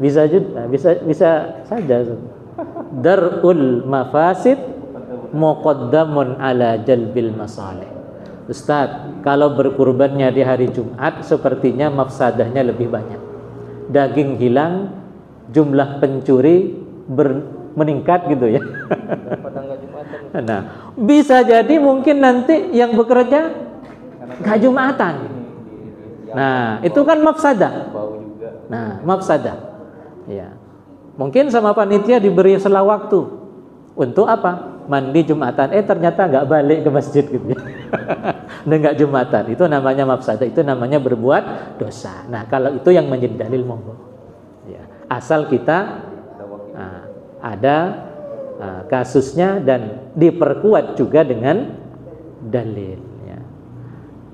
bisa saja. Darul mafasid muqaddamun ala jalbil masalih. Ustaz, kalau berkurbannya di hari Jumat sepertinya mafsadahnya lebih banyak. Daging hilang, jumlah pencuri meningkat gitu ya. Nah, bisa jadi mungkin nanti yang bekerja nggak Jumatan. Nah, itu kan mafsadah. Nah, mafsadah. Ya. Mungkin sama panitia diberi selang waktu. Untuk apa? Mandi Jumatan. Ternyata nggak balik ke masjid gitu. Nggak Jumatan. Itu namanya mafsadah. Itu namanya berbuat dosa. Nah, kalau itu yang menjadi dalil monggo. Ya. Asal kita ada kasusnya dan diperkuat juga dengan dalil. Ya.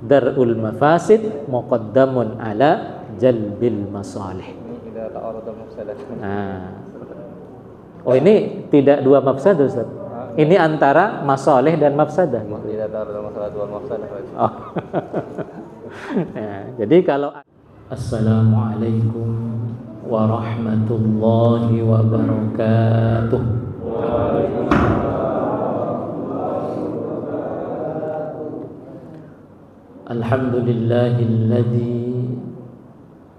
Darul mafasid muqaddamun ala jalbil masalih. Oh, ini tidak dua mafsadah, Ustaz. Ini antara masalih dan mafsadah. Oh. Ya, jadi kalau Assalamualaikum warahmatullahi wabarakatuh. Alhamdulillahilladzi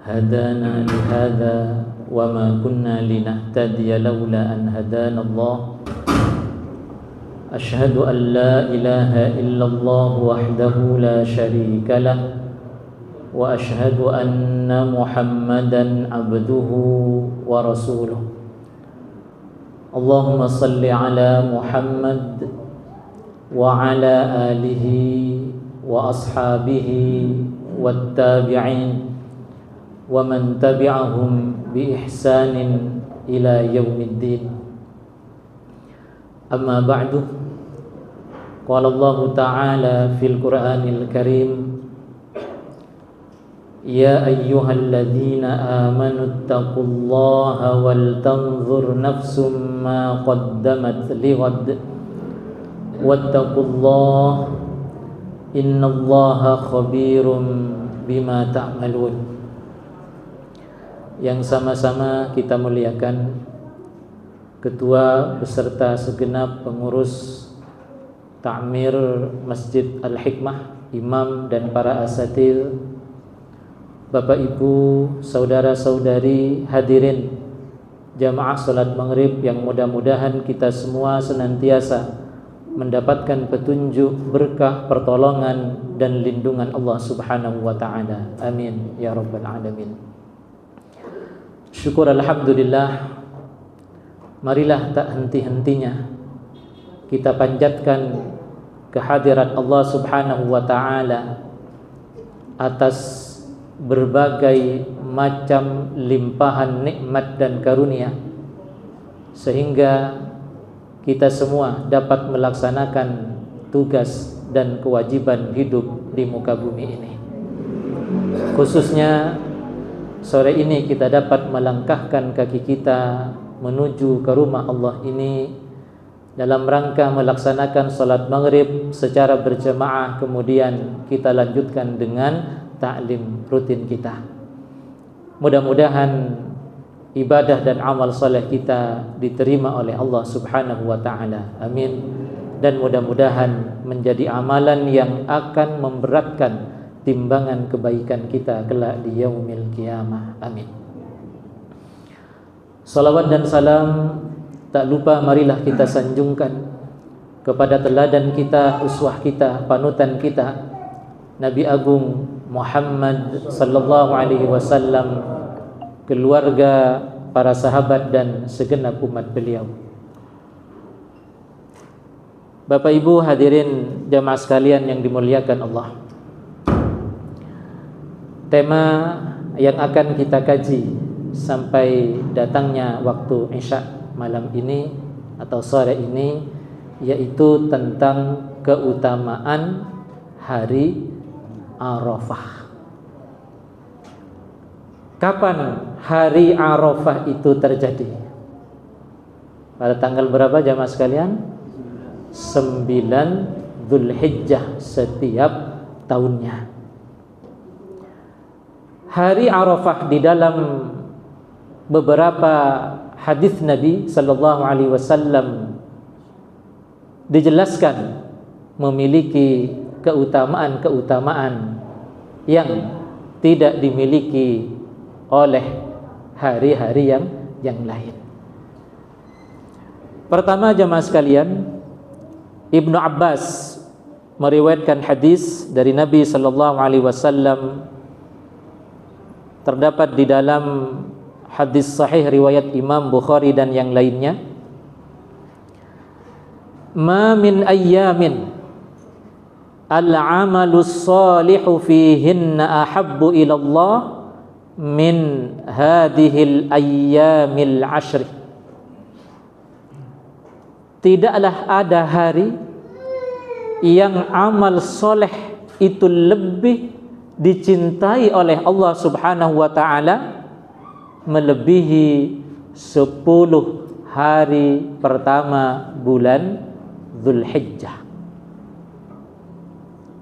hadana lihadza wa ma kunna linahtadiya laula an hadana Allah. Ashhadu an la ilaha illallah wahdahu la syarika lah wa ashhadu anna Muhammadan abduhu wa rasuluh. Allahumma salli ala Muhammad wa ala alihi wa ashabihi wat tabi'in wa man tabi'ahum bi ihsanin ila yaumiddin. Amma ba'du. Qala Allah ta'ala fil Qur'anil Karim, ya ayyuhalladzina amanu taqullaha wal tanzur nafsum ma qaddamat lighad wattaqullaha innallaha khabirum bima ta'malun. Yang sama-sama kita muliakan Ketua beserta segenap pengurus Ta'mir Masjid Al-Hikmah, imam dan para asatidz, Bapak Ibu, saudara-saudari hadirin jamaah salat maghrib yang mudah-mudahan kita semua senantiasa mendapatkan petunjuk, berkah, pertolongan dan lindungan Allah Subhanahu wa taala. Amin ya rabbal alamin. Syukur alhamdulillah. Marilah tak henti-hentinya kita panjatkan kehadirat Allah Subhanahu wa taala atas berbagai macam limpahan nikmat dan karunia sehingga kita semua dapat melaksanakan tugas dan kewajiban hidup di muka bumi ini. Khususnya sore ini kita dapat melangkahkan kaki kita menuju ke rumah Allah ini dalam rangka melaksanakan salat maghrib secara berjamaah, kemudian kita lanjutkan dengan ta'lim rutin kita. Mudah-mudahan ibadah dan amal saleh kita diterima oleh Allah Subhanahu wa taala. Amin. Dan mudah-mudahan menjadi amalan yang akan memberatkan timbangan kebaikan kita kelak di yaumil qiyamah. Amin. Salawat dan salam tak lupa marilah kita sanjungkan kepada teladan kita, uswah kita, panutan kita, Nabi Agung Muhammad sallallahu alaihi wasallam, keluarga, para sahabat dan segenap umat beliau. Bapak Ibu hadirin jamaah sekalian yang dimuliakan Allah. Tema yang akan kita kaji sampai datangnya waktu Isya malam ini atau sore ini yaitu tentang keutamaan hari Arafah. Kapan hari Arafah itu terjadi? Pada tanggal berapa jamaah sekalian? 9 Dzulhijjah setiap tahunnya. Hari Arafah di dalam beberapa hadis Nabi sallallahu alaihi wasallam dijelaskan memiliki keutamaan-keutamaan yang tidak dimiliki oleh hari-hari yang lain. Pertama, jemaah sekalian, Ibnu Abbas meriwayatkan hadis dari Nabi sallallahu alaihi wasallam, terdapat di dalam hadis sahih riwayat Imam Bukhari dan yang lainnya. Ma min ayyamin al-'amalu shalihu fihinna ahabbu ila Allah min hadhil ayyamil 'ashr. Tidaklah ada hari yang amal soleh itu lebih dicintai oleh Allah Subhanahu wa ta'ala melebihi 10 hari pertama bulan Dzulhijjah.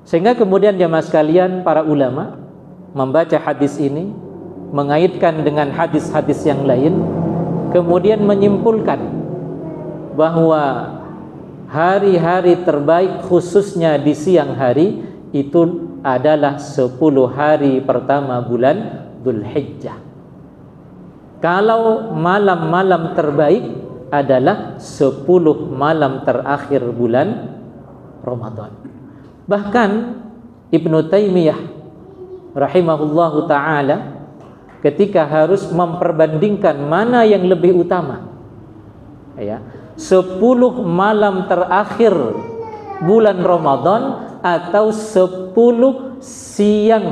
Sehingga kemudian jemaah sekalian, para ulama membaca hadis ini, mengaitkan dengan hadis-hadis yang lain, kemudian menyimpulkan bahwa hari-hari terbaik khususnya di siang hari itu adalah 10 hari pertama bulan Dzulhijjah. Kalau malam-malam terbaik adalah 10 malam terakhir bulan Ramadan. Bahkan Ibnu Taimiyah rahimahullahu ta'ala ketika harus memperbandingkan mana yang lebih utama, ya, 10 malam terakhir bulan Ramadan atau 10 siang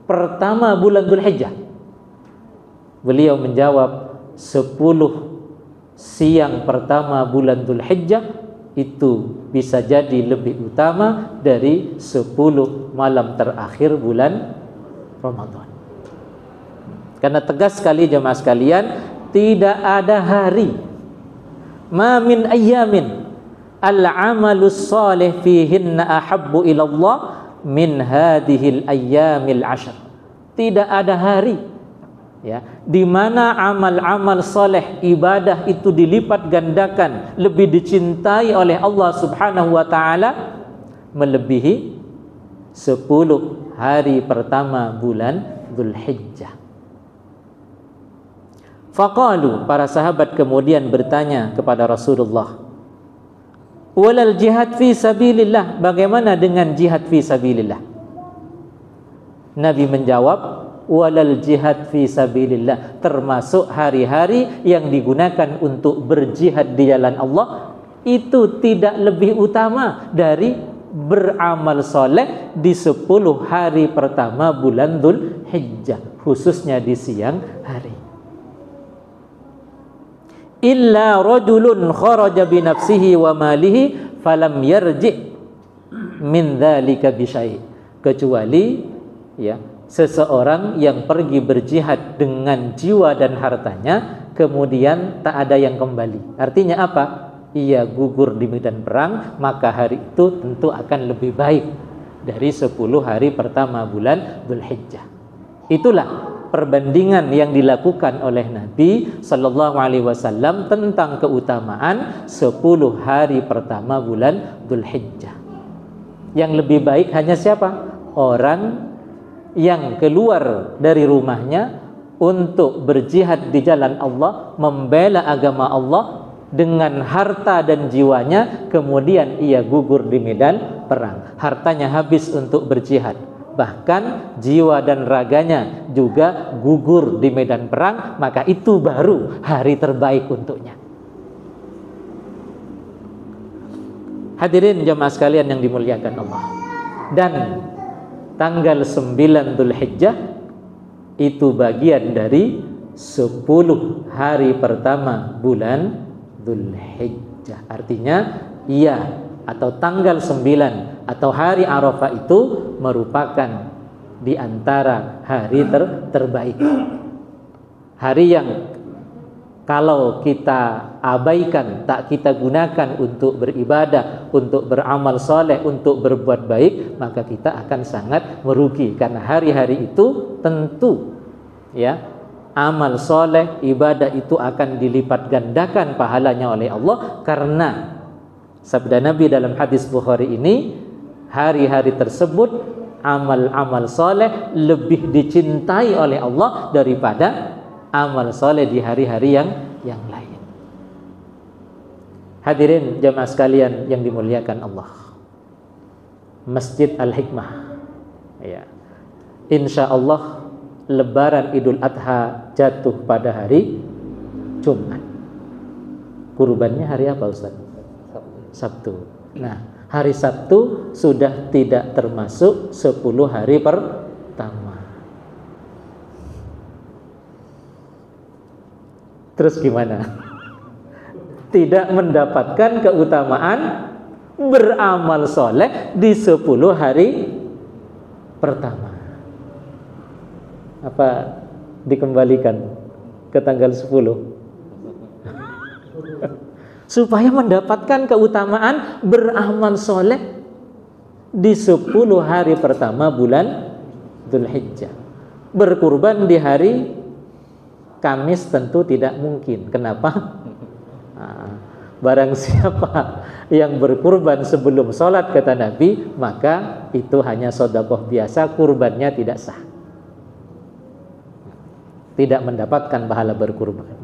pertama bulan Dzulhijjah, beliau menjawab 10 siang pertama bulan Dzulhijjah itu bisa jadi lebih utama dari 10 malam terakhir bulan Ramadan. Karena tegas sekali jemaah sekalian, tidak ada hari, ma min ayyamin al-'amalu shalih fihinna ahabbu ila Allah min hadhil ayyamil 'ashr. Tidak ada hari, ya, di mana amal-amal soleh, ibadah itu dilipat gandakan, lebih dicintai oleh Allah Subhanahu wa ta'ala melebihi 10 hari pertama bulan Dzulhijjah. Faqalu, para sahabat kemudian bertanya kepada Rasulullah, walal jihad fi sabilillah, bagaimana dengan jihad fi sabilillah? Nabi menjawab, walal jihad fi sabilillah, termasuk hari-hari yang digunakan untuk berjihad di jalan Allah, itu tidak lebih utama dari beramal soleh di 10 hari pertama bulan Dzulhijjah, khususnya di siang hari. Illa rajulun kharaja bi nafsihi wa malihi falam yarji min dzalika bi syai', kecuali, ya, seseorang yang pergi berjihad dengan jiwa dan hartanya kemudian tak ada yang kembali. Artinya apa? Ia gugur di medan perang, maka hari itu tentu akan lebih baik dari 10 hari pertama bulan Dzulhijjah. Itulah perbandingan yang dilakukan oleh Nabi sallallahu alaihi wasallam tentang keutamaan 10 hari pertama bulan Dzulhijjah. Yang lebih baik hanya siapa? Orang yang keluar dari rumahnya untuk berjihad di jalan Allah, membela agama Allah dengan harta dan jiwanya, kemudian ia gugur di medan perang. Hartanya habis untuk berjihad, bahkan jiwa dan raganya juga gugur di medan perang, maka itu baru hari terbaik untuknya. Hadirin jemaah sekalian yang dimuliakan Allah. Dan tanggal 9 Dzulhijjah itu bagian dari 10 hari pertama bulan Dzulhijjah. Artinya iya, atau tanggal 9 atau hari Arafah itu merupakan di antara hari terbaik. Hari yang kalau kita abaikan, tak kita gunakan untuk beribadah, untuk beramal soleh, untuk berbuat baik, maka kita akan sangat merugi. Karena hari-hari itu tentu, ya, amal soleh, ibadah itu akan dilipat gandakan pahalanya oleh Allah, karena sabda Nabi dalam hadis Bukhari ini, hari-hari tersebut amal-amal soleh lebih dicintai oleh Allah daripada amal soleh di hari-hari yang lain. Hadirin jamaah sekalian yang dimuliakan Allah, Masjid Al-Hikmah, ya, insya Allah Lebaran Idul Adha jatuh pada hari Jumat. Kurbannya hari apa Ustaz? Sabtu. Nah, hari Sabtu sudah tidak termasuk 10 hari pertama. Terus gimana? Tidak mendapatkan keutamaan beramal soleh di 10 hari pertama. Apa dikembalikan ke tanggal 10? Supaya mendapatkan keutamaan beramal soleh di 10 hari pertama bulan Dzulhijjah. Berkurban di hari Kamis tentu tidak mungkin. Kenapa? Barang siapa yang berkurban sebelum sholat, kata Nabi, maka itu hanya sedekah biasa, kurbannya tidak sah, tidak mendapatkan pahala berkurban.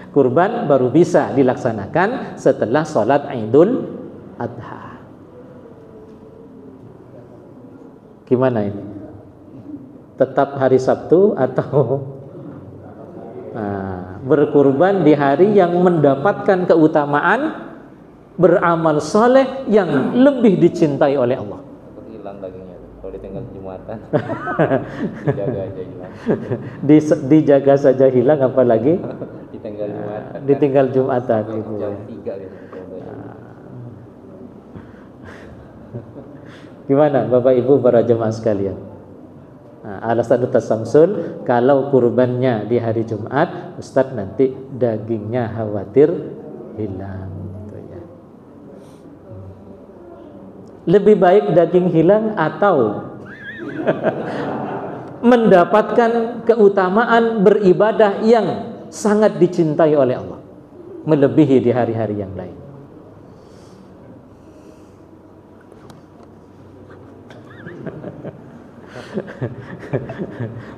Kurban baru bisa dilaksanakan setelah sholat Idul Adha. Gimana ini? Tetap hari Sabtu atau berkurban di hari yang mendapatkan keutamaan beramal soleh yang lebih dicintai oleh Allah? Hilang dagingnya kalau ditinggal Jumatan. Dijaga aja hilang. Dijaga saja hilang, apalagi ditinggal Jumatan. Ditinggal Jumatan gitu. Jam 3 gitu. Gimana Bapak Ibu para jemaah sekalian? Alasan Ustaz Samsul, kalau kurbannya di hari Jumat, Ustaz nanti dagingnya khawatir hilang gitu ya. Lebih baik daging hilang atau mendapatkan keutamaan beribadah yang sangat dicintai oleh Allah, melebihi di hari-hari yang lain?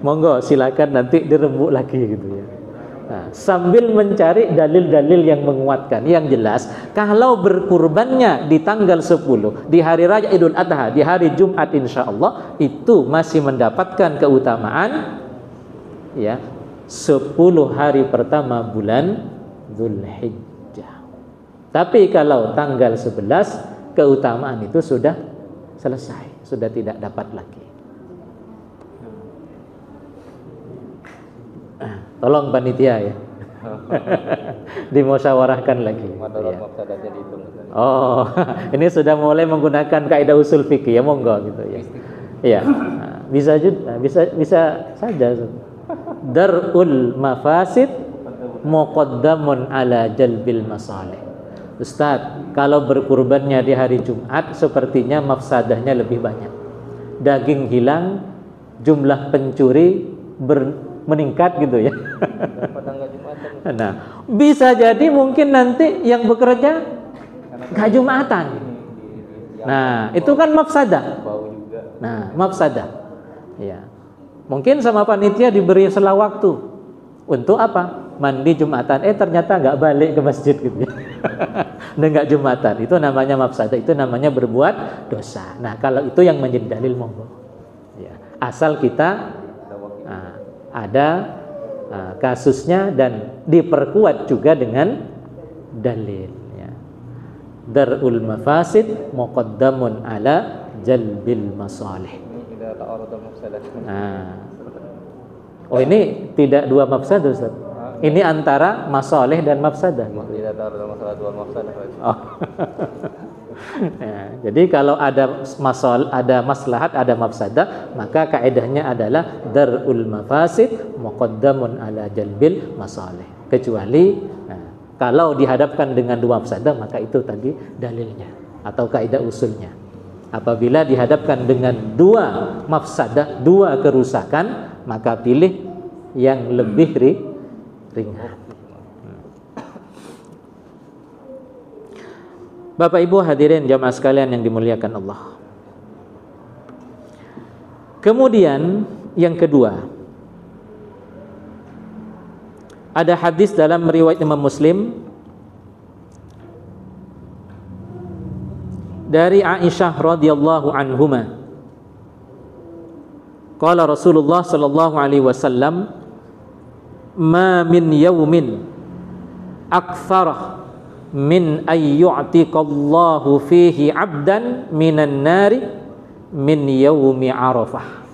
Monggo silakan nanti dirembuk lagi gitu ya. Nah, sambil mencari dalil-dalil yang menguatkan. Yang jelas, kalau berkurbannya di tanggal 10 di hari raya Idul Adha, di hari Jumat insya Allah, itu masih mendapatkan keutamaan ya 10 hari pertama bulan Dzulhijjah. Tapi kalau tanggal 11, keutamaan itu sudah selesai, sudah tidak dapat lagi. Tolong panitia ya. Dimusyawarahkan lagi. Ya. Oh, ini sudah mulai menggunakan kaidah usul fikih ya, monggo gitu ya. Iya. Bisa juga, bisa saja. Darul mafasid muqaddamun ala jalbil masalih. Ustaz, kalau berkurbannya di hari Jumat sepertinya mafsadahnya lebih banyak. Daging hilang, jumlah pencuri meningkat gitu ya. Nah, bisa jadi mungkin nanti yang bekerja nggak Jumatan. Nah, itu kan mafsadah. Nah, mafsadah. Ya. Mungkin sama panitia diberi selang waktu untuk apa? Mandi Jumatan. Ternyata nggak balik ke masjid gitu ya. Nggak Jumatan. Itu namanya mafsadah. Itu namanya berbuat dosa. Nah, kalau itu yang menjadi dalil, monggo. Ya. Asal kita ada kasusnya dan diperkuat juga dengan dalil ya. Darul mafasid muqaddamun ala jalbil masalih. Oh, ini tidak dua mafsadah Ustaz. Ini antara masalih dan mafsadah. Oh. Ya, jadi kalau ada maslahat, ada mafsadah, maka kaidahnya adalah darul mafasid muqaddamun ala jalbil masalih. Kecuali kalau dihadapkan dengan dua mafsadah, maka itu tadi dalilnya atau kaidah usulnya. Apabila dihadapkan dengan dua mafsadah, dua kerusakan, maka pilih yang lebih ringan. Bapak Ibu hadirin jamaah sekalian yang dimuliakan Allah. Kemudian yang kedua, ada hadis dalam riwayat Imam Muslim dari Aisyah radhiyallahu anhuma. Qala Rasulullah sallallahu alaihi wasallam, "Ma min yaumin aktsara min ay yu'tiqallahu fihi 'abdan minan nari min yaumi Arafah."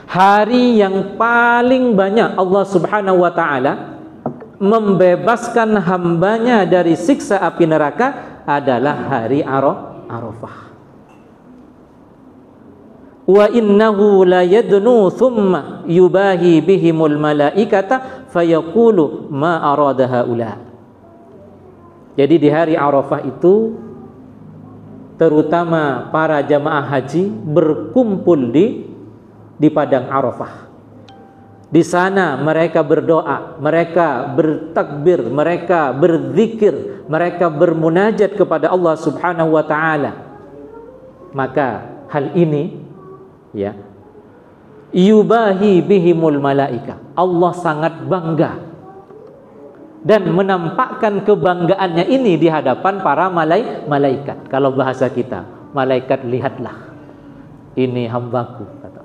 Hari yang paling banyak Allah Subhanahu wa taala membebaskan hambanya dari siksa api neraka adalah hari Arafah. Wa innahu la yadnu thumma yubahi bihimul malaikata fayaqulu ma arada haula. Jadi di hari Arafah itu terutama para jamaah haji berkumpul di padang Arafah. Di sana mereka berdoa, mereka bertakbir, mereka berzikir, mereka bermunajat kepada Allah Subhanahu wa taala. Maka hal ini ya, yubahi bihimul malaika. Allah sangat bangga dan menampakkan kebanggaannya ini di hadapan para malaikat. Kalau bahasa kita, malaikat lihatlah, ini hambaku, kata.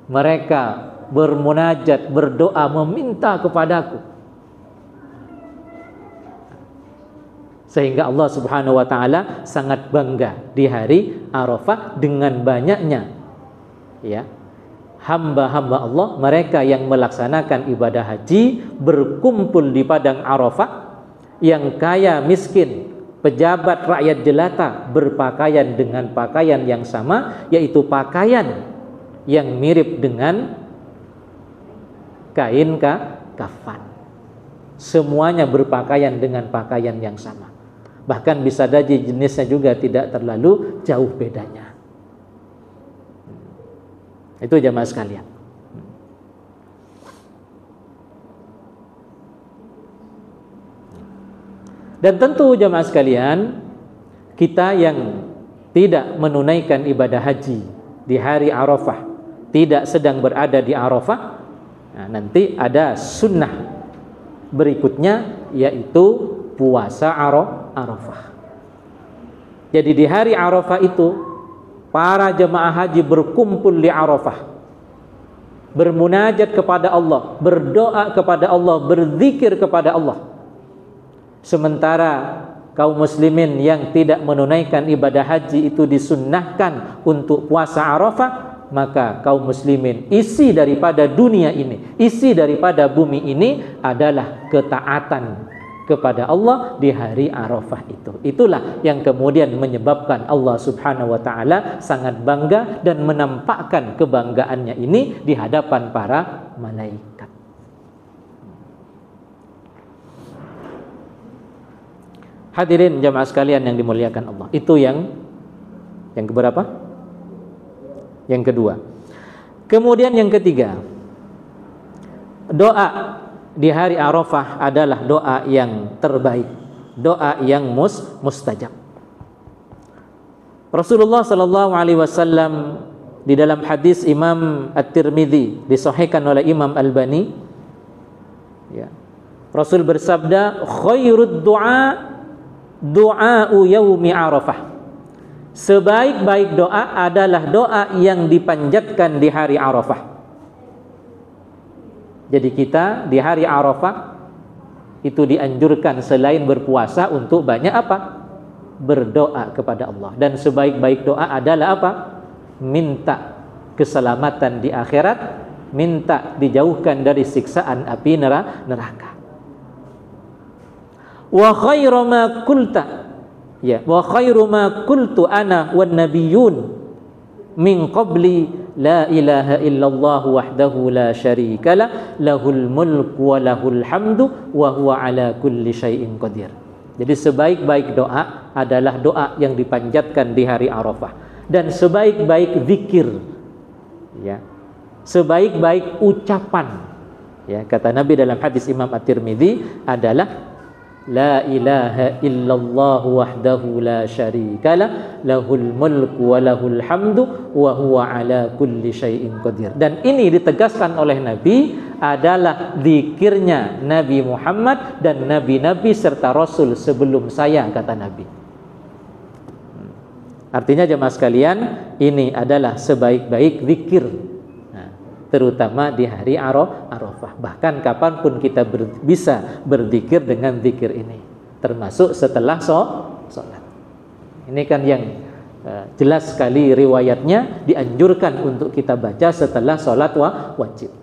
Mereka bermunajat, berdoa, meminta kepadaku. Sehingga Allah Subhanahu wa taala sangat bangga di hari Arafah dengan banyaknya ya hamba-hamba Allah, mereka yang melaksanakan ibadah haji berkumpul di padang Arafah, yang kaya miskin, pejabat rakyat jelata berpakaian dengan pakaian yang sama, yaitu pakaian yang mirip dengan kain kafan. Semuanya berpakaian dengan pakaian yang sama. Bahkan bisa jadi jenisnya juga tidak terlalu jauh bedanya. Itu jamaah sekalian. Dan tentu jamaah sekalian, kita yang tidak menunaikan ibadah haji di hari Arafah, tidak sedang berada di Arafah, nah, nanti ada sunnah berikutnya, yaitu puasa Arafah. Jadi di hari Arafah itu para jemaah haji berkumpul di Arafah, bermunajat kepada Allah, berdoa kepada Allah, berzikir kepada Allah. Sementara kaum muslimin yang tidak menunaikan ibadah haji itu disunnahkan untuk puasa Arafah, maka kaum muslimin isi daripada dunia ini, isi daripada bumi ini adalah ketaatan kepada Allah di hari Arafah itu. Itulah yang kemudian menyebabkan Allah Subhanahu wa taala sangat bangga dan menampakkan kebanggaannya ini di hadapan para malaikat. Hadirin jamaah sekalian yang dimuliakan Allah. Itu yang keberapa? Yang kedua. Kemudian yang ketiga, doa di hari Arafah adalah doa yang terbaik, doa yang mustajab. Rasulullah sallallahu alaihi wasallam di dalam hadis Imam At-Tirmidzi disahihkan oleh Imam Albani, ya, Rasul bersabda, khairud du'a du'a'u yaumi Arafah. Sebaik-baik doa adalah doa yang dipanjatkan di hari Arafah. Jadi kita di hari Arafah itu dianjurkan selain berpuasa untuk banyak apa? Berdoa kepada Allah. Dan sebaik-baik doa adalah apa? Minta keselamatan di akhirat, minta dijauhkan dari siksaan api neraka. Wa khairu ma qulta, ya, wa khairu ma qultu ana wan nabiyyun min qabli la ilaha illallah wahdahu la syarika lah, lahul mulku wa lahul hamdu wa huwa ala kulli syai'in qadir. Jadi sebaik-baik doa adalah doa yang dipanjatkan di hari Arafah, dan sebaik-baik zikir, ya, sebaik-baik ucapan, ya, kata Nabi dalam hadis Imam At-Tirmidzi adalah la ilaha illallah wahdahu la syarikalah lahul mulku wa lahul hamdu wa huwa ala kulli syai'in qadir. Dan ini ditegaskan oleh Nabi adalah zikirnya Nabi Muhammad dan nabi-nabi serta rasul sebelum saya, kata Nabi. Artinya jemaah sekalian, ini adalah sebaik-baik zikir, terutama di hari Arafah. Bahkan kapanpun kita bisa berzikir dengan zikir ini, termasuk setelah sholat. Ini kan yang jelas sekali riwayatnya dianjurkan untuk kita baca setelah sholat wajib,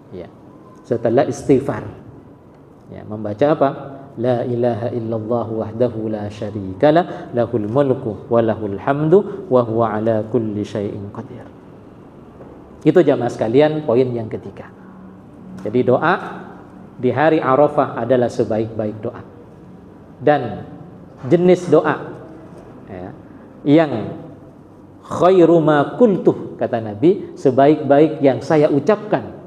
ya, setelah istighfar, ya, membaca apa? La ilaha illallah wahdahu la syarikalah lahul mulku wa lahul hamdu wa huwa ala kulli syai'in qadir. Itu jamaah sekalian poin yang ketiga. Jadi doa di hari Arafah adalah sebaik-baik doa. Dan jenis doa, ya, yang khairu ma qultuh, kata Nabi, sebaik-baik yang saya ucapkan,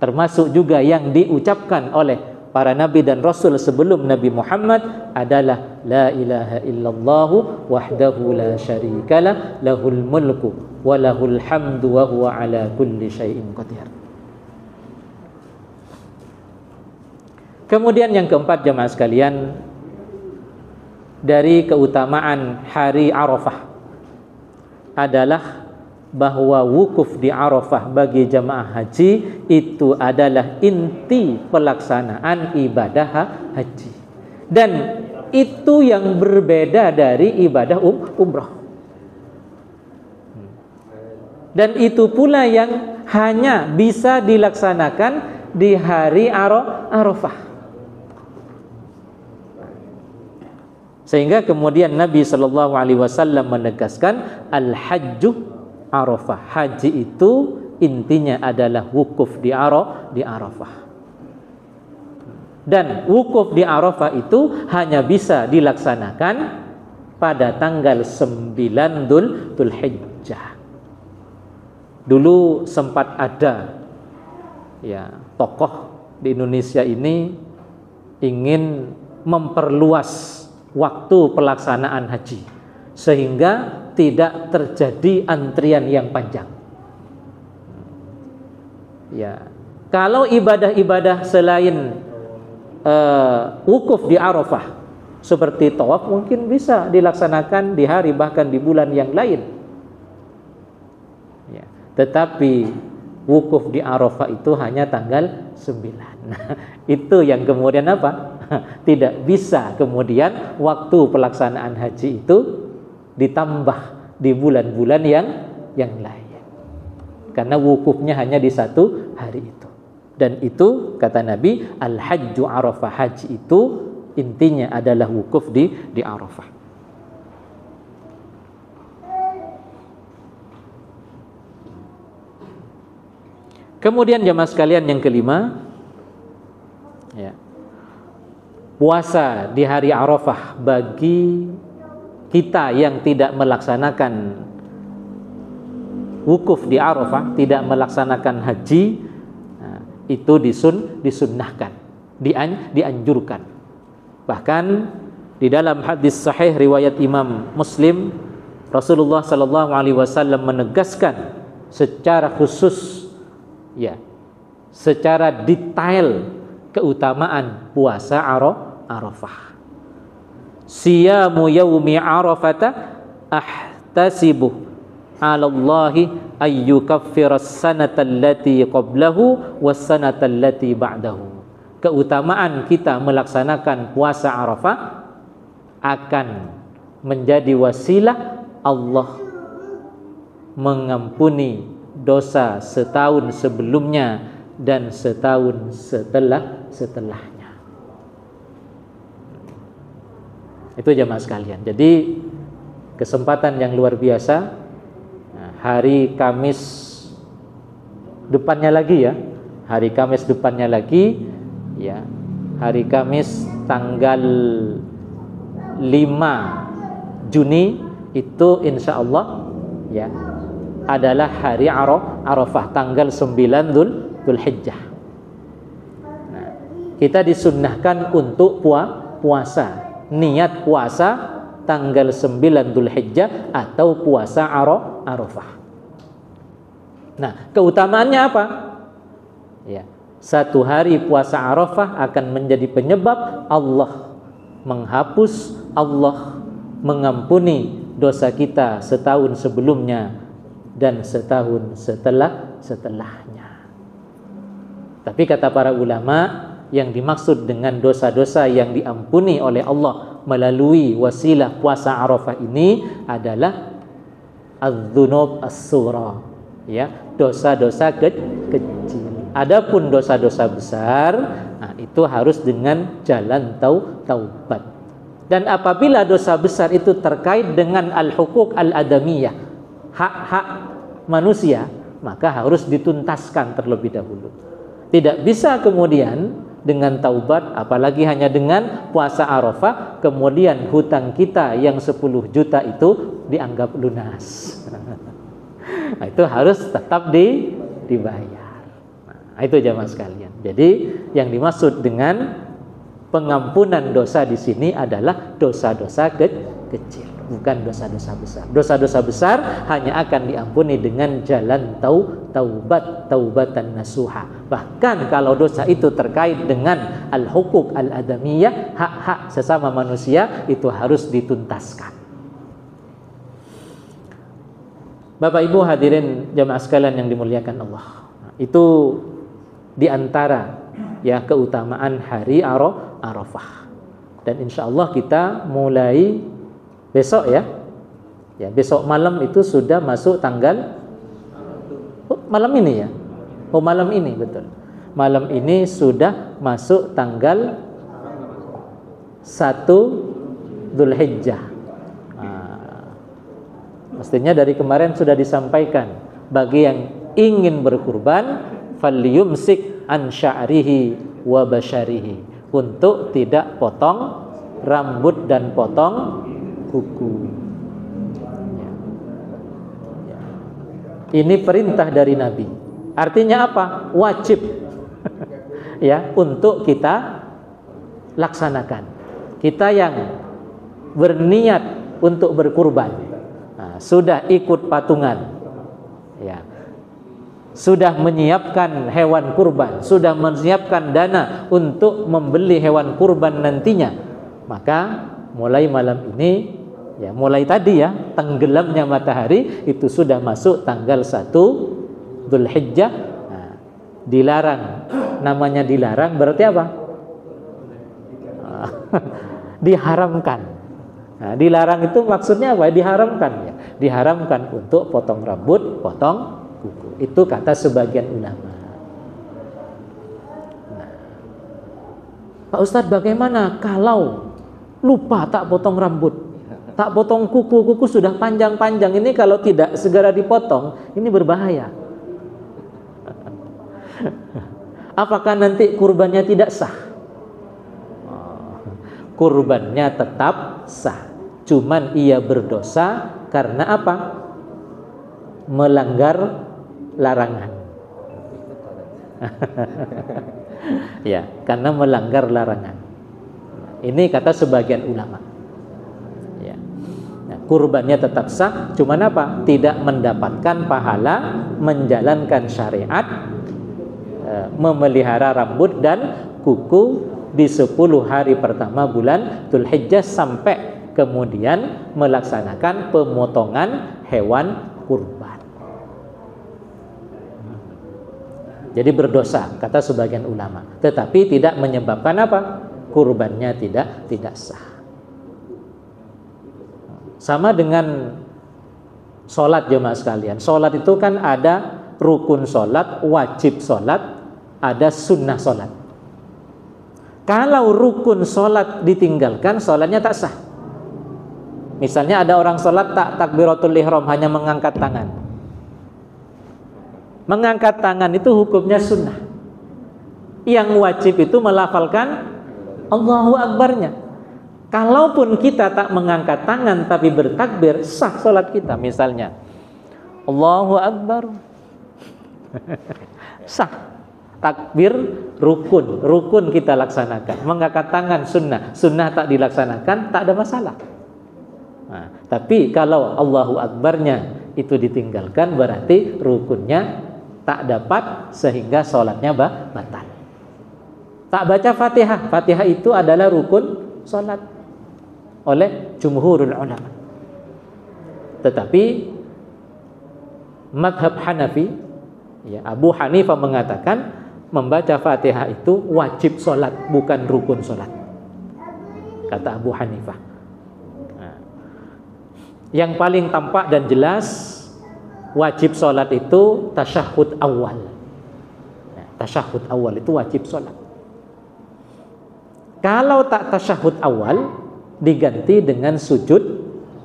termasuk juga yang diucapkan oleh para nabi dan rasul sebelum Nabi Muhammad, adalah la ilaha illallah wahdahu la syarikalah lahul mulku wa lahul hamdu wa huwa ala kulli syai'in qadir. Kemudian yang keempat jemaah sekalian, dari keutamaan hari Arafah adalah bahwa wukuf di Arafah bagi jamaah haji itu adalah inti pelaksanaan ibadah haji, dan itu yang berbeda dari ibadah umrah, dan itu pula yang hanya bisa dilaksanakan di hari Arafah. Sehingga kemudian Nabi SAW menegaskan al-hajju Arafah, haji itu intinya adalah wukuf di Arafah. Dan wukuf di Arafah itu hanya bisa dilaksanakan pada tanggal 9 Dzulhijjah. Dulu sempat ada, ya, tokoh di Indonesia ini ingin memperluas waktu pelaksanaan haji sehingga tidak terjadi antrian yang panjang. Ya, kalau ibadah-ibadah selain wukuf di Arafah seperti tawaf mungkin bisa dilaksanakan di hari bahkan di bulan yang lain. Ya, tetapi wukuf di Arafah itu hanya tanggal 9. Nah, itu yang kemudian apa? Tidak bisa kemudian waktu pelaksanaan haji itu ditambah di bulan-bulan yang lain, karena wukufnya hanya di satu hari itu. Dan itu kata Nabi, al-hajju Arafah, haji itu intinya adalah wukuf di Arafah. Kemudian jemaah sekalian yang kelima, ya, puasa di hari Arafah bagi kita yang tidak melaksanakan wukuf di Arafah, tidak melaksanakan haji, nah, itu disunnahkan, dianjurkan. Bahkan di dalam hadis sahih riwayat Imam Muslim, Rasulullah SAW menegaskan secara khusus, ya, secara detail keutamaan puasa Arafah. Siyamu yaumi Arafata ahtasibu 'ala Allahi ayyukaffiras sanata allati qablahu was sanata allati ba'dahu. Keutamaan kita melaksanakan puasa Arafah akan menjadi wasilah Allah mengampuni dosa setahun sebelumnya dan setahun setelahnya. Itu jemaah sekalian. Jadi kesempatan yang luar biasa. Nah, hari Kamis depannya lagi, ya. Hari Kamis depannya lagi, ya. Hari Kamis tanggal 5 Juni itu insya Allah, ya, adalah hari Arafah, tanggal 9 Dzulhijjah. Nah, kita disunnahkan untuk puasa. Niat puasa tanggal 9 Dzulhijjah atau puasa Arafah. Nah, keutamaannya apa? Ya, satu hari puasa Arafah akan menjadi penyebab Allah menghapus, Allah mengampuni dosa kita setahun sebelumnya dan setahun setelahnya. Tapi kata para ulama, yang dimaksud dengan dosa-dosa yang diampuni oleh Allah melalui wasilah puasa Arafah ini adalah adz-dzunub as-sughra, ya, dosa-dosa kecil. Adapun dosa-dosa besar, nah, itu harus dengan jalan taubat. Dan apabila dosa besar itu terkait dengan al-huquq al-adamiyah, hak-hak manusia, maka harus dituntaskan terlebih dahulu. Tidak bisa kemudian dengan taubat, apalagi hanya dengan puasa Arafah, kemudian hutang kita yang 10 juta itu dianggap lunas. Nah, itu harus tetap dibayar. Nah, itu jamaah sekalian. Jadi yang dimaksud dengan pengampunan dosa di sini adalah dosa-dosa kecil, bukan dosa-dosa besar. Dosa-dosa besar hanya akan diampuni dengan jalan taubatan nasuha. Bahkan kalau dosa itu terkait dengan al-huquq al-adamiyah, hak-hak sesama manusia, itu harus dituntaskan. Bapak Ibu hadirin jamaah sekalian yang dimuliakan Allah. Itu diantara ya keutamaan hari Arafah. Dan insya Allah kita mulai besok ya. Ya, besok malam itu sudah masuk tanggal malam ini ya. Oh, malam ini betul. Malam ini sudah masuk tanggal 1 Dzulhijjah. Mestinya dari kemarin sudah disampaikan, bagi yang ingin berkurban falyumsik an sya'rihi wa basyarihi, untuk tidak potong rambut dan potong kuku. Ini perintah dari Nabi. Artinya apa? Wajib ya untuk kita laksanakan. Kita yang berniat untuk berkurban, nah, sudah ikut patungan, ya, sudah menyiapkan hewan kurban, sudah menyiapkan dana untuk membeli hewan kurban nantinya, maka mulai malam ini, ya, mulai tadi ya, tenggelamnya matahari itu sudah masuk tanggal 1 Dzulhijjah. Nah, dilarang. Namanya dilarang berarti apa? Diharamkan. Nah, dilarang itu maksudnya apa? Diharamkan ya. Diharamkan untuk potong rambut, potong kuku. Itu kata sebagian ulama. Nah, Pak Ustadz, bagaimana kalau lupa tak potong rambut, tak potong kuku, kuku sudah panjang-panjang, ini kalau tidak segera dipotong, ini berbahaya. Apakah nanti kurbannya tidak sah? Kurbannya tetap sah, cuman ia berdosa karena apa? Melanggar larangan. Ya, karena melanggar larangan. Ini kata sebagian ulama. Ya. Nah, kurbannya tetap sah, cuman apa? Tidak mendapatkan pahala menjalankan syariat, memelihara rambut dan kuku di 10 hari pertama bulan Dzulhijjah sampai kemudian melaksanakan pemotongan hewan kurban. Jadi berdosa kata sebagian ulama, tetapi tidak menyebabkan apa? Kurbannya tidak sah. Sama dengan sholat jemaah sekalian. Sholat itu kan ada rukun sholat, wajib sholat, ada sunnah sholat. Kalau rukun sholat ditinggalkan, sholatnya tak sah. Misalnya ada orang sholat tak takbiratul ihram, hanya mengangkat tangan. Mengangkat tangan itu hukumnya sunnah. Yang wajib itu melafalkan Allahu Akbarnya. Kalaupun kita tak mengangkat tangan tapi bertakbir, sah sholat kita. Misalnya Allahu Akbar. Sah. Takbir rukun kita laksanakan. Mengangkat tangan sunnah tak dilaksanakan, tak ada masalah. Nah, tapi kalau Allahu Akbarnya itu ditinggalkan, berarti rukunnya tak dapat sehingga sholatnya batal. Tak baca Fatihah. Fatihah itu adalah rukun sholat oleh jumhurul ulama. Tetapi madhab Hanafi, ya, Abu Hanifah mengatakan membaca Fatihah itu wajib sholat, bukan rukun sholat. Kata Abu Hanifah. Nah, yang paling tampak dan jelas wajib sholat itu tasyahud awal. Nah, tasyahud awal itu wajib sholat. Kalau tak tasyahud awal, diganti dengan sujud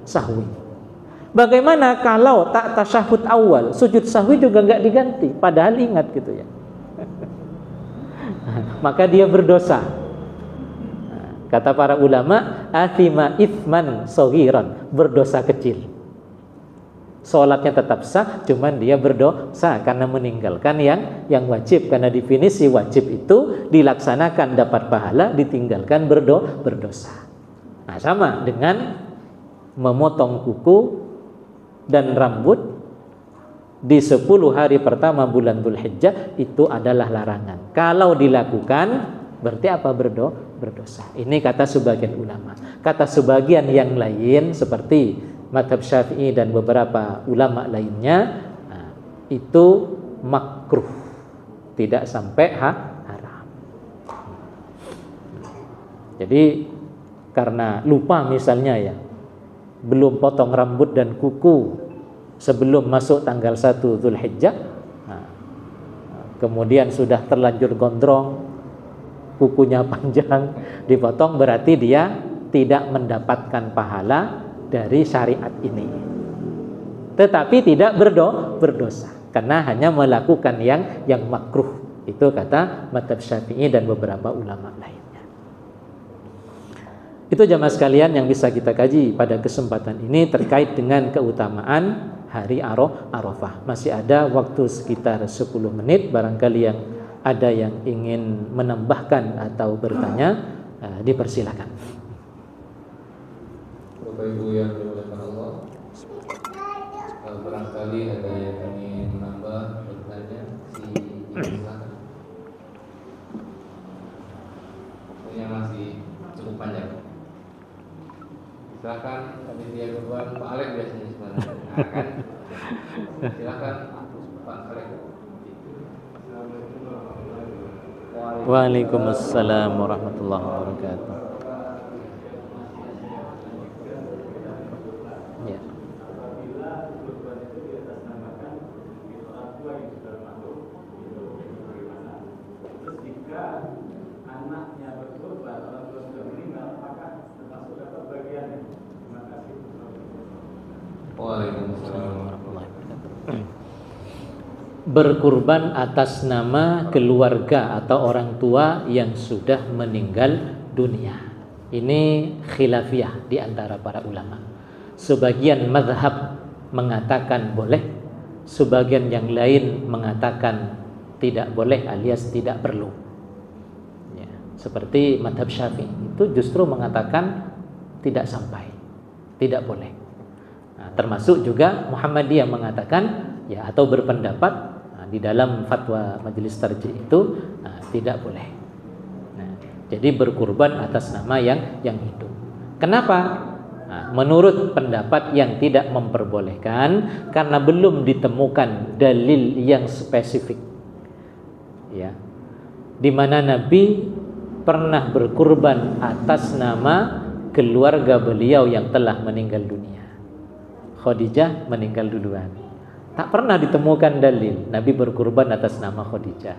sahwi. Bagaimana kalau tak tasyahud awal, sujud sahwi juga enggak diganti, padahal ingat gitu ya. Maka dia berdosa. Kata para ulama, athima ithman saghiran, berdosa kecil. Salatnya tetap sah, cuman dia berdosa karena meninggalkan yang wajib. Karena definisi wajib itu dilaksanakan dapat pahala, ditinggalkan berdosa. Nah, sama dengan memotong kuku dan rambut di 10 hari pertama bulan Dzulhijjah itu adalah larangan. Kalau dilakukan berarti apa? Berdosa. Ini kata sebagian ulama. Kata sebagian yang lain seperti mazhab Syafi'i dan beberapa ulama lainnya, itu makruh, tidak sampai haram. Jadi karena lupa misalnya ya, belum potong rambut dan kuku sebelum masuk tanggal 1 Dzulhijjah, kemudian sudah terlanjur gondrong, kukunya panjang, dipotong, berarti dia tidak mendapatkan pahala dari syariat ini. Tetapi tidak berdosa karena hanya melakukan yang makruh. Itu kata mazhab Syafi'i dan beberapa ulama lainnya. Itu jamaah sekalian yang bisa kita kaji pada kesempatan ini terkait dengan keutamaan hari Arafah. Masih ada waktu sekitar 10 menit. Barangkali yang ada yang ingin menambahkan atau bertanya, dipersilakan. Bapak Ibu yang dimuliakan Allah, barangkali ada yang ingin menambah, bertanya, silakan. Ini masih cukup panjang. Silakan, panitia berbuat Pak Alek biasanya sebenarnya. Nah, kan? Silakan Pak Alek. Waalaikumsalam warahmatullahi wabarakatuh. Ya. Berkurban atas nama keluarga atau orang tua yang sudah meninggal dunia. Ini khilafiyah di antara para ulama. Sebagian mazhab mengatakan boleh, sebagian yang lain mengatakan tidak boleh alias tidak perlu. Ya, seperti mazhab Syafi'i itu justru mengatakan tidak sampai, tidak boleh. Nah, termasuk juga Muhammadiyah mengatakan ya, atau berpendapat di dalam fatwa majelis tarjih itu tidak boleh. Nah, jadi berkurban atas nama yang hidup. Kenapa? Nah, menurut pendapat yang tidak memperbolehkan karena belum ditemukan dalil yang spesifik. Ya. Di mana Nabi pernah berkurban atas nama keluarga beliau yang telah meninggal dunia. Khadijah meninggal duluan. Tak pernah ditemukan dalil Nabi berkurban atas nama Khadijah,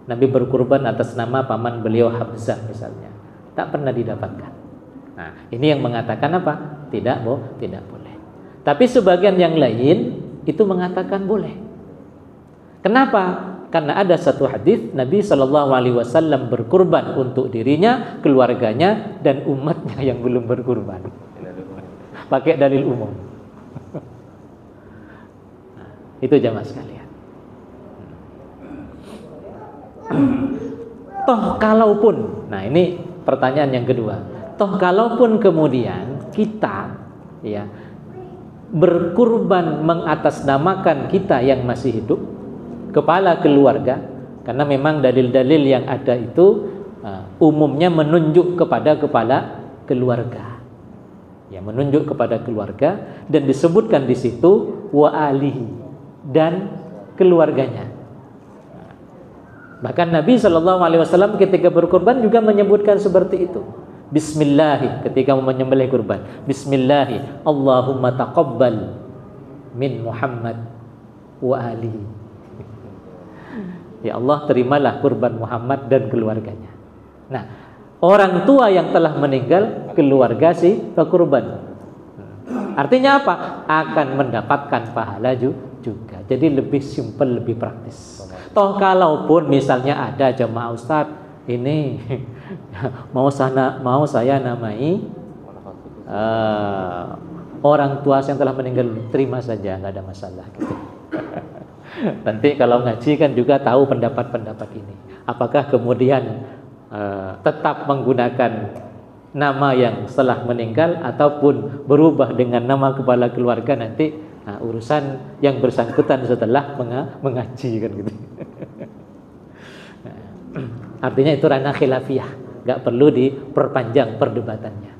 Nabi berkurban atas nama paman beliau Hamzah misalnya. Tak pernah didapatkan. Nah, ini yang mengatakan apa? Tidak boleh. Tapi sebagian yang lain itu mengatakan boleh. Kenapa? Karena ada satu hadis Nabi SAW berkurban untuk dirinya, keluarganya, dan umatnya yang belum berkurban. Pakai dalil umum. Itu jamaah sekalian. Toh kalaupun, nah ini pertanyaan yang kedua. Toh kalaupun kemudian kita ya berkurban mengatasnamakan kita yang masih hidup, kepala keluarga, karena memang dalil-dalil yang ada itu umumnya menunjuk kepada kepala keluarga. Ya, menunjuk kepada keluarga dan disebutkan di situ wa alihi dan keluarganya. Bahkan Nabi SAW ketika berkurban juga menyebutkan seperti itu. Bismillah ketika menyembelih kurban. Bismillah Allahumma taqabbal min Muhammad wa alihi. Ya Allah, terimalah kurban Muhammad dan keluarganya. Nah, orang tua yang telah meninggal, keluarga si pekurban. Artinya apa? Akan mendapatkan pahala juga. Jadi lebih simpel, lebih praktis. Toh kalaupun misalnya ada jemaah Ustaz, ini mau saya namai orang tua yang telah meninggal, terima saja, nggak ada masalah gitu. Nanti kalau ngaji kan juga tahu pendapat-pendapat ini. Apakah kemudian tetap menggunakan nama yang setelah meninggal ataupun berubah dengan nama kepala keluarga, nanti urusan yang bersangkutan setelah mengaji kan gitu. Artinya itu ranah khilafiyah, nggak perlu diperpanjang perdebatannya.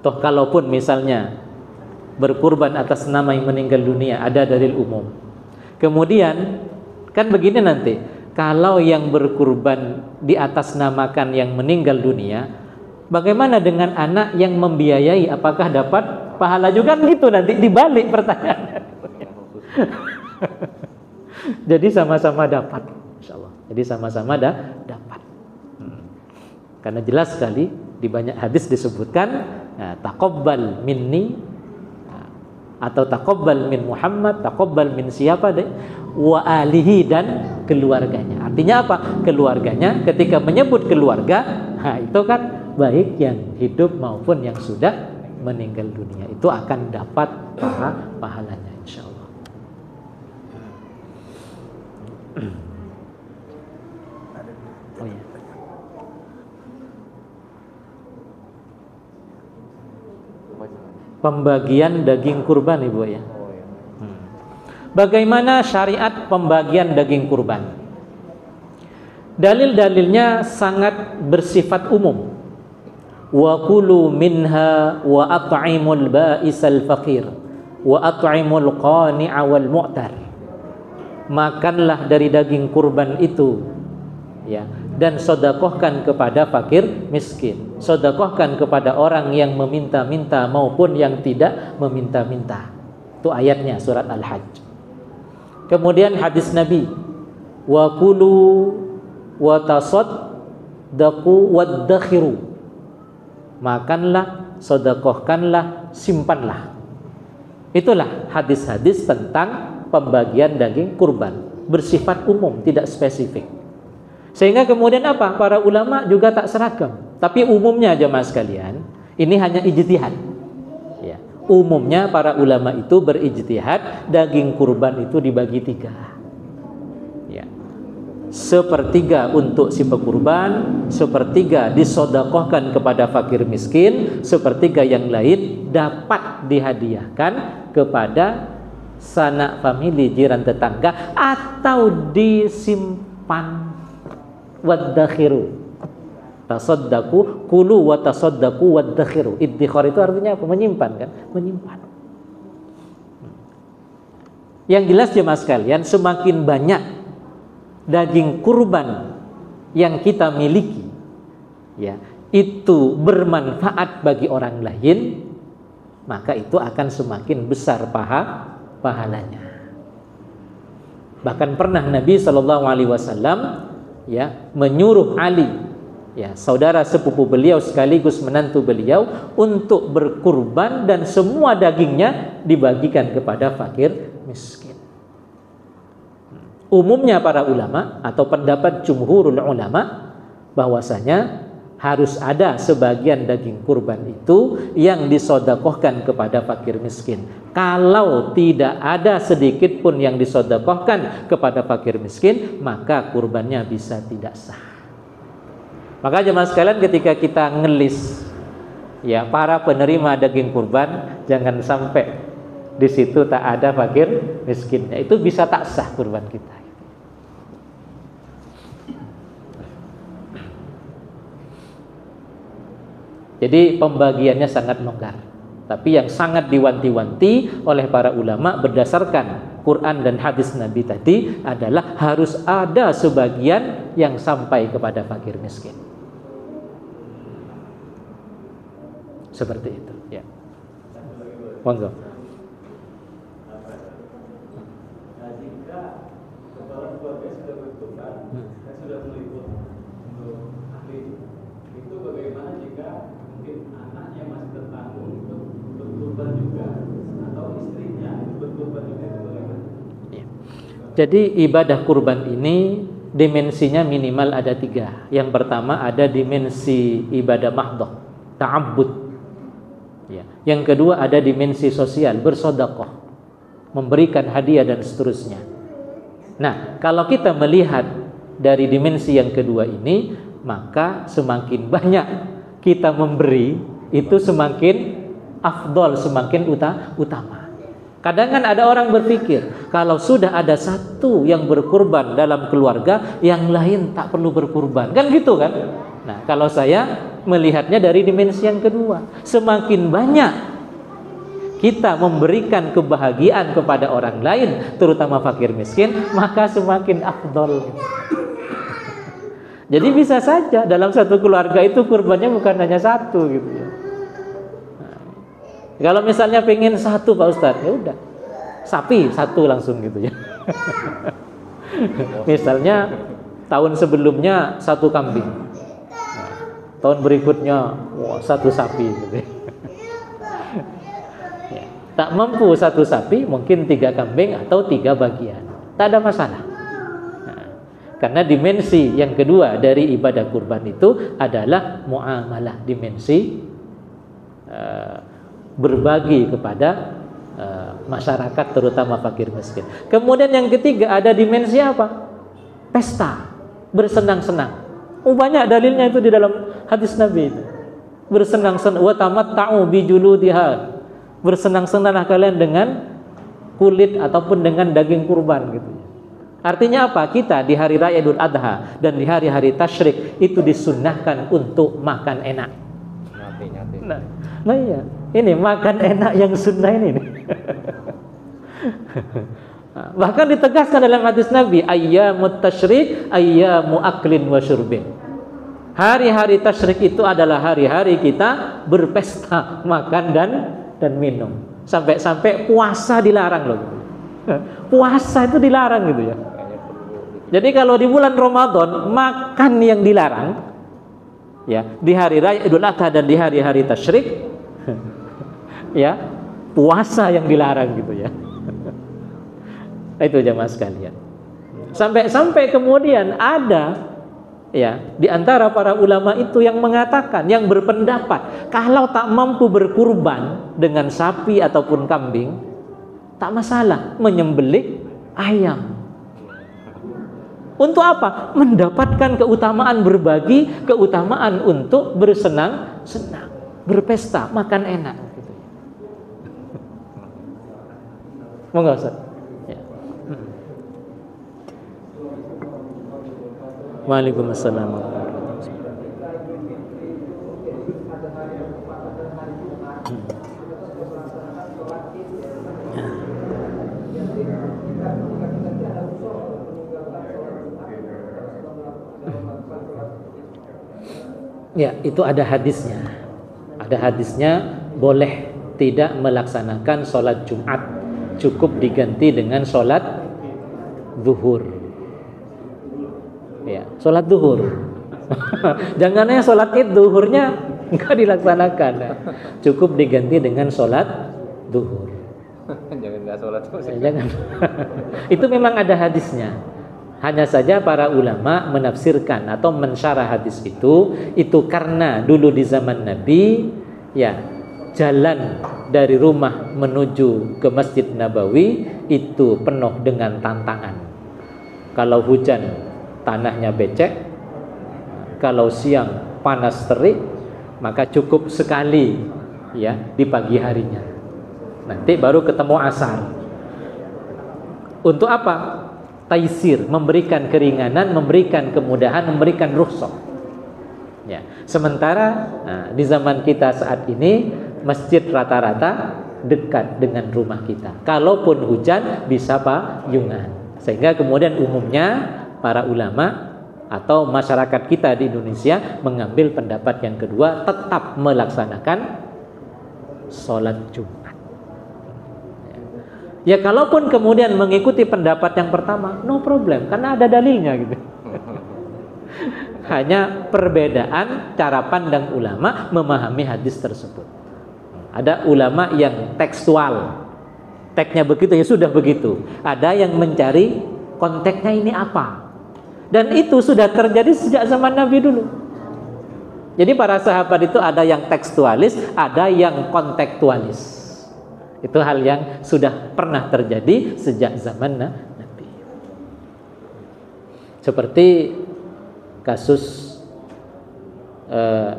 Toh kalaupun misalnya berkurban atas nama yang meninggal dunia, ada dalil umum. Kemudian kan begini nanti, kalau yang berkurban di atas namakan yang meninggal dunia, bagaimana dengan anak yang membiayai? Apakah dapat pahala juga? Gitu nanti dibalik pertanyaannya. Jadi sama-sama dapat, insyaallah. Jadi sama-sama dapat. Karena jelas sekali di banyak hadis disebutkan taqabbal minni atau taqabbal min Muhammad, taqabbal min siapa deh? Wa alihi dan keluarganya. Artinya apa? Keluarganya, ketika menyebut keluarga, itu kan baik yang hidup maupun yang sudah meninggal dunia, itu akan dapat pahalanya insyaallah. Oh ya. Pembagian daging kurban Ibu ya. Bagaimana syariat pembagian daging kurban? Dalil-dalilnya sangat bersifat umum. Wa kulu minha wa at'imul ba'isal faqir wa at'imul qani'a wal mu'tar. Makanlah dari daging kurban itu ya, dan sedekahkan kepada fakir miskin, sedekahkan kepada orang yang meminta-minta maupun yang tidak meminta-minta. Itu ayatnya surat Al-Hajj. Kemudian hadis Nabi, wa kulu wa tasaddaqu waddakhiru. Makanlah, sedekahkanlah, simpanlah. Itulah hadis-hadis tentang pembagian daging kurban, bersifat umum, tidak spesifik. Sehingga kemudian apa? Para ulama juga tak seragam. Tapi umumnya jemaah sekalian, ini hanya ijtihad. Ya. Umumnya para ulama itu berijtihad, daging kurban itu dibagi 3. Ya. 1/3 untuk si pekurban, 1/3 disedekahkan kepada fakir miskin, 1/3 yang lain dapat dihadiahkan kepada sanak famili, jiran tetangga, atau disimpan. Waddakhiru, tasaddaqu, kulu wa tasaddaqu waddakhiru. Iddikhar itu artinya apa? Menyimpan kan? Menyimpan. Yang jelas jemaah sekalian, semakin banyak daging kurban yang kita miliki, ya, itu bermanfaat bagi orang lain, maka itu akan semakin besar pahalanya. Bahkan pernah Nabi SAW ya menyuruh Ali, ya saudara sepupu beliau sekaligus menantu beliau, untuk berkurban dan semua dagingnya dibagikan kepada fakir miskin. Umumnya para ulama atau pendapat jumhurul ulama bahwasanya harus ada sebagian daging kurban itu yang disodakohkan kepada fakir miskin. Kalau tidak ada sedikit pun yang disodakohkan kepada fakir miskin, maka kurbannya bisa tidak sah. Maka jemaah sekalian, ketika kita ngelis ya para penerima daging kurban, jangan sampai di situ tak ada fakir miskinnya. Itu bisa tak sah kurban kita. Jadi pembagiannya sangat longgar. Tapi yang sangat diwanti-wanti oleh para ulama berdasarkan Quran dan hadis Nabi tadi adalah harus ada sebagian yang sampai kepada fakir miskin. Seperti itu, ya. Monggo. Jika kepala keluarga sudah bertobat dan sudah meliput untuk ahli, itu bagaimana jika mungkin anaknya masih tertanggung untuk berkorban juga, atau istrinya itu berkorban juga, itu bagaimana? Ya. Jadi ibadah kurban ini dimensinya minimal ada 3. Yang pertama ada dimensi ibadah mahdhah, ta'abbud. Ya. Yang kedua ada dimensi sosial, bersedekah, memberikan hadiah dan seterusnya. Nah, kalau kita melihat dari dimensi yang kedua ini, maka semakin banyak kita memberi, itu semakin afdol, semakin utama. Kadang kan ada orang berpikir, kalau sudah ada satu yang berkurban dalam keluarga, yang lain tak perlu berkurban. Kan gitu kan? Nah, kalau saya melihatnya dari dimensi yang kedua, semakin banyak kita memberikan kebahagiaan kepada orang lain, terutama fakir miskin, maka semakin afdol. Jadi bisa saja dalam satu keluarga itu kurbannya bukan hanya satu gitu ya. Nah, kalau misalnya pengen satu Pak Ustadz, ya udah sapi satu langsung gitu ya. Misalnya tahun sebelumnya satu kambing, nah, tahun berikutnya satu sapi gitu ya. Ya, tak mampu satu sapi, mungkin 3 kambing atau 3 bagian, tak ada masalah. Karena dimensi yang kedua dari ibadah kurban itu adalah muamalah, dimensi berbagi kepada masyarakat, terutama fakir miskin. Kemudian yang ketiga ada dimensi apa? Pesta, bersenang-senang. Banyak dalilnya itu di dalam hadis Nabi itu. Bersenang-senang, wa tamatta'u bi juludiha. Bersenang-senanglah kalian dengan kulit ataupun dengan daging kurban gitu. Artinya apa? Kita di hari raya Idul Adha dan di hari-hari tasyrik itu disunnahkan untuk makan enak. Nah iya, ini makan enak yang sunnah ini. Bahkan ditegaskan dalam hadis Nabi, ayyamut tasyrik ayyamu aklin wa syurbin. Hari-hari tasyrik itu adalah hari-hari kita berpesta, makan dan minum. Sampai puasa dilarang loh. Puasa itu dilarang gitu ya. Jadi kalau di bulan Ramadan makan yang dilarang, ya di hari raya Idul Adha dan di hari-hari tasyrik, ya puasa yang dilarang gitu ya. Itu jamaah sekalian. Sampai kemudian ada ya di antara para ulama itu yang mengatakan, yang berpendapat kalau tak mampu berkurban dengan sapi ataupun kambing, tak masalah menyembelih ayam. Untuk apa? Mendapatkan keutamaan berbagi, keutamaan untuk bersenang-senang, berpesta, makan enak. Gitu. Monggo Ustaz. Ya. Waalaikumsalam. Ya, itu ada hadisnya. Ada hadisnya, boleh tidak melaksanakan sholat Jumat, cukup diganti dengan sholat zuhur. Ya, sholat zuhur. Jangannya sholat id zuhurnya enggak dilaksanakan. Cukup diganti dengan sholat zuhur. Jangan enggak sholat. Jangan. Itu memang ada hadisnya. Hanya saja para ulama menafsirkan atau mensyarah hadis itu karena dulu di zaman Nabi ya jalan dari rumah menuju ke Masjid Nabawi itu penuh dengan tantangan. Kalau hujan tanahnya becek, kalau siang panas terik, maka cukup sekali ya di pagi harinya. Nanti baru ketemu asar. Untuk apa? Taisir, memberikan keringanan, memberikan kemudahan, memberikan rukhsah. Ya. Sementara di zaman kita saat ini masjid rata-rata dekat dengan rumah kita. Kalaupun hujan bisa payungan. Sehingga kemudian umumnya para ulama atau masyarakat kita di Indonesia mengambil pendapat yang kedua, tetap melaksanakan sholat Jumat. Ya kalaupun kemudian mengikuti pendapat yang pertama, no problem, karena ada dalilnya gitu. Hanya perbedaan cara pandang ulama memahami hadis tersebut. Ada ulama yang tekstual, teksnya begitu ya sudah begitu. Ada yang mencari konteksnya ini apa. Dan itu sudah terjadi sejak zaman Nabi dulu. Jadi para sahabat itu ada yang tekstualis, ada yang kontekstualis. Itu hal yang sudah pernah terjadi sejak zaman Nabi. Seperti kasus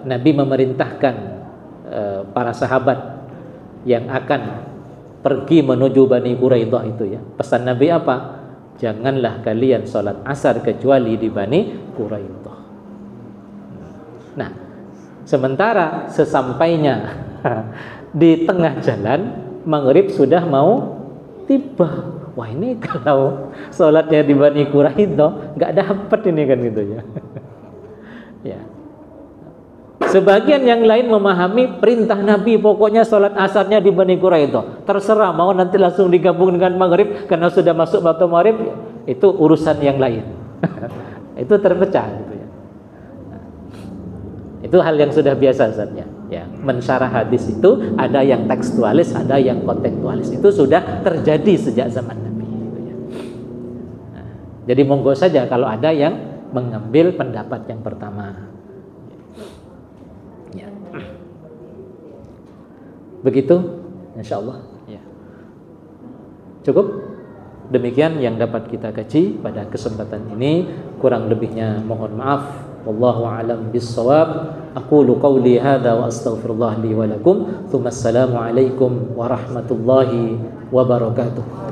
Nabi memerintahkan para sahabat yang akan pergi menuju Bani Quraidah itu ya. Pesan Nabi apa? Janganlah kalian sholat asar kecuali di Bani Quraidah. Nah, sementara sesampainya di tengah jalan Maghrib sudah mau tiba. Wah ini kalau sholatnya di Bani Quraidah nggak dapat ini kan gitu ya. Ya. Sebagian yang lain memahami perintah Nabi pokoknya sholat asarnya di Bani Quraidah. Terserah mau nanti langsung digabung dengan Maghrib karena sudah masuk waktu Maghrib, itu urusan yang lain. Itu terpecah gitu ya. Nah, itu hal yang sudah biasa saja. Ya, mensyarah hadis itu ada yang tekstualis, ada yang kontekstualis. Itu sudah terjadi sejak zaman Nabi. Gitu ya. Nah, jadi monggo saja kalau ada yang mengambil pendapat yang pertama. Ya. Begitu, insya Allah. Ya. Cukup. Demikian yang dapat kita kaji pada kesempatan ini. Kurang lebihnya mohon maaf. Wallahu a'lam bis-shawab. Aqulu qawli hadza wa astaghfirullah li wa lakum. Tsumma assalamu alaikum warahmatullahi wabarakatuh.